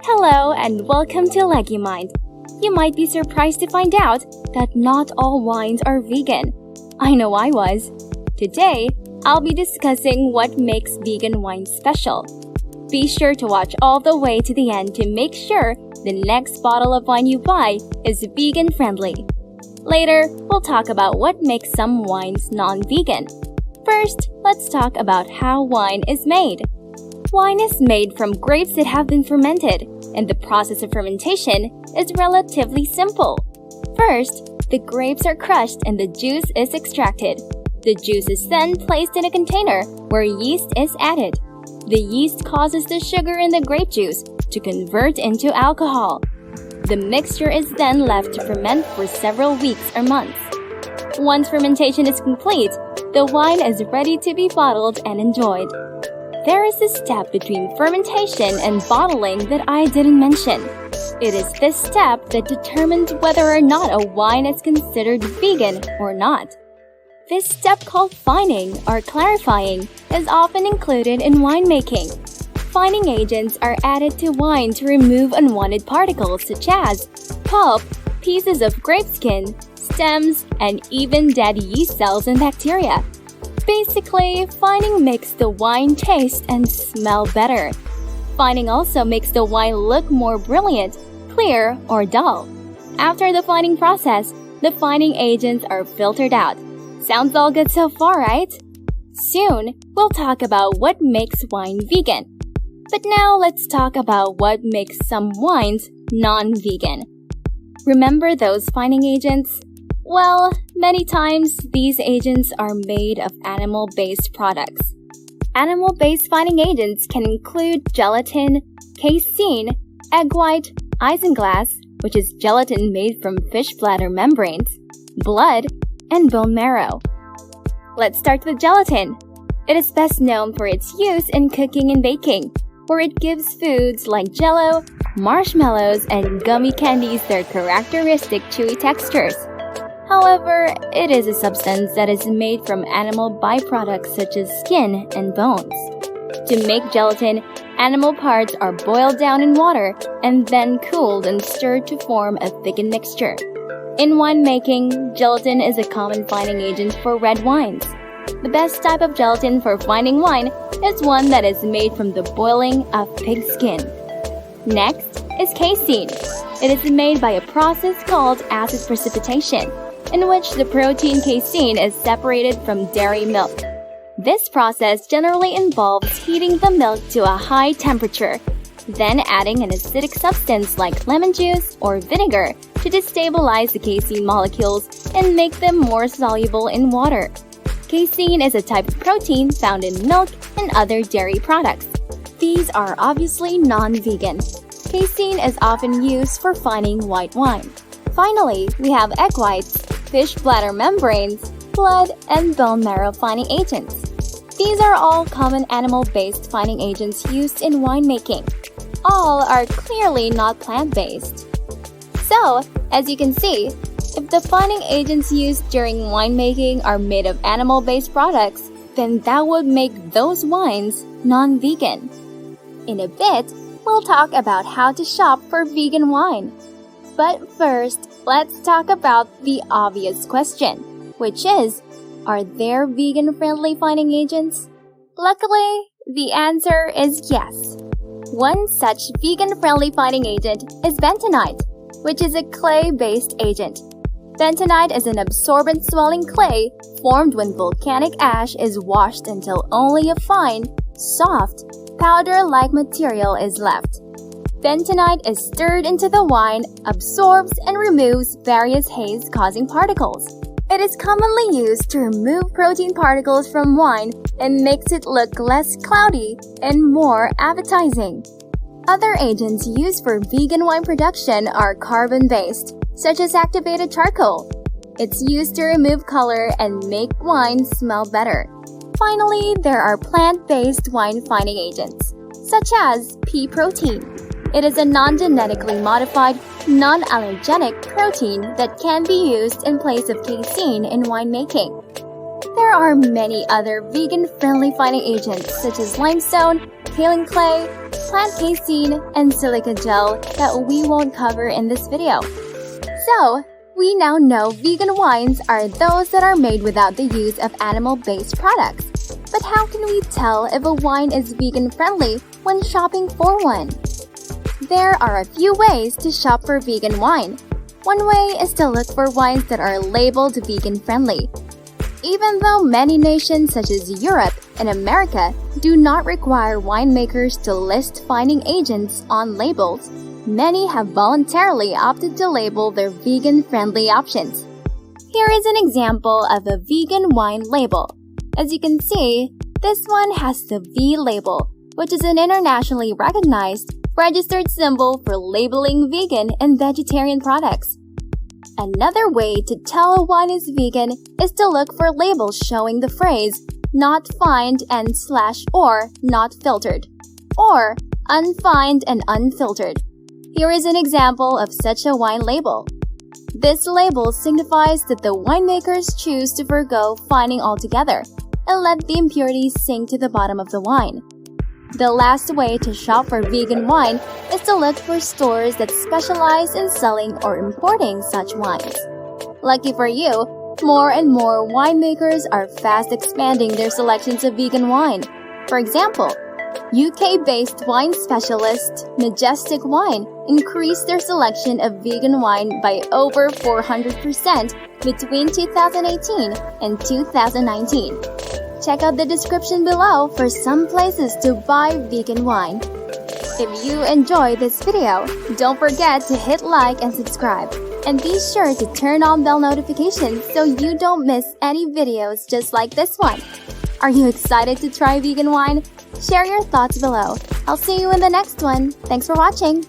Hello and welcome to Legumind. You might be surprised to find out that not all wines are vegan. I know I was. Today, I'll be discussing what makes vegan wine special. Be sure to watch all the way to the end to make sure the next bottle of wine you buy is vegan-friendly. Later, we'll talk about what makes some wines non-vegan. First, let's talk about how wine is made. Wine is made from grapes that have been fermented, and the process of fermentation is relatively simple. First, the grapes are crushed and the juice is extracted. The juice is then placed in a container where yeast is added. The yeast causes the sugar in the grape juice to convert into alcohol. The mixture is then left to ferment for several weeks or months. Once fermentation is complete, the wine is ready to be bottled and enjoyed. There is a step between fermentation and bottling that I didn't mention. It is this step that determines whether or not a wine is considered vegan or not. This step called fining or clarifying is often included in winemaking. Fining agents are added to wine to remove unwanted particles such as pulp, pieces of grape skin, stems, and even dead yeast cells and bacteria. Basically, fining makes the wine taste and smell better. Fining also makes the wine look more brilliant, clear, or dull. After the fining process, the fining agents are filtered out. Sounds all good so far, right? Soon, we'll talk about what makes wine vegan. But now let's talk about what makes some wines non-vegan. Remember those fining agents? Well, many times these agents are made of animal-based products. Animal-based fining agents can include gelatin, casein, egg white, isinglass, which is gelatin made from fish bladder membranes, blood, and bone marrow. Let's start with gelatin. It is best known for its use in cooking and baking, where it gives foods like jello, marshmallows, and gummy candies their characteristic chewy textures. However, it is a substance that is made from animal byproducts such as skin and bones. To make gelatin, animal parts are boiled down in water and then cooled and stirred to form a thickened mixture. In winemaking, gelatin is a common fining agent for red wines. The best type of gelatin for fining wine is one that is made from the boiling of pig skin. Next is casein. It is made by a process called acid precipitation, in which the protein casein is separated from dairy milk. This process generally involves heating the milk to a high temperature, then adding an acidic substance like lemon juice or vinegar to destabilize the casein molecules and make them more soluble in water. Casein is a type of protein found in milk and other dairy products. These are obviously non-vegan. Casein is often used for fining white wine. Finally, we have egg whites, fish bladder membranes, blood, and bone marrow fining agents. These are all common animal-based fining agents used in winemaking. All are clearly not plant-based. So, as you can see, if the fining agents used during winemaking are made of animal-based products, then that would make those wines non-vegan. In a bit, we'll talk about how to shop for vegan wine. But first, let's talk about the obvious question, which is, are there vegan-friendly fining agents? Luckily, the answer is yes. One such vegan-friendly fining agent is bentonite, which is a clay-based agent. Bentonite is an absorbent swelling clay formed when volcanic ash is washed until only a fine, soft, powder-like material is left. Bentonite is stirred into the wine, absorbs and removes various haze-causing particles. It is commonly used to remove protein particles from wine and makes it look less cloudy and more appetizing. Other agents used for vegan wine production are carbon-based, such as activated charcoal. It's used to remove color and make wine smell better. Finally, there are plant-based wine fining agents, such as pea protein. It is a non-genetically modified, non-allergenic protein that can be used in place of casein in winemaking. There are many other vegan-friendly fining agents such as limestone, kaolin clay, plant casein, and silica gel that we won't cover in this video. So, we now know vegan wines are those that are made without the use of animal-based products. But how can we tell if a wine is vegan-friendly when shopping for one? There are a few ways to shop for vegan wine. One way is to look for wines that are labeled vegan-friendly. Even though many nations such as Europe and America do not require winemakers to list finding agents on labels, many have voluntarily opted to label their vegan-friendly options. Here is an example of a vegan wine label. As you can see, this one has the V label, which is an internationally recognized, registered symbol for labeling vegan and vegetarian products. Another way to tell a wine is vegan is to look for labels showing the phrase not fined and /or not filtered, or unfined and unfiltered. Here is an example of such a wine label. This label signifies that the winemakers choose to forgo fining altogether and let the impurities sink to the bottom of the wine. The last way to shop for vegan wine is to look for stores that specialize in selling or importing such wines. Lucky for you, more and more winemakers are fast expanding their selections of vegan wine. For example, UK-based wine specialist Majestic Wine increased their selection of vegan wine by over 400% between 2018 and 2019. Check out the description below for some places to buy vegan wine. If you enjoyed this video, don't forget to hit like and subscribe. And be sure to turn on bell notifications so you don't miss any videos just like this one. Are you excited to try vegan wine? Share your thoughts below. I'll see you in the next one. Thanks for watching.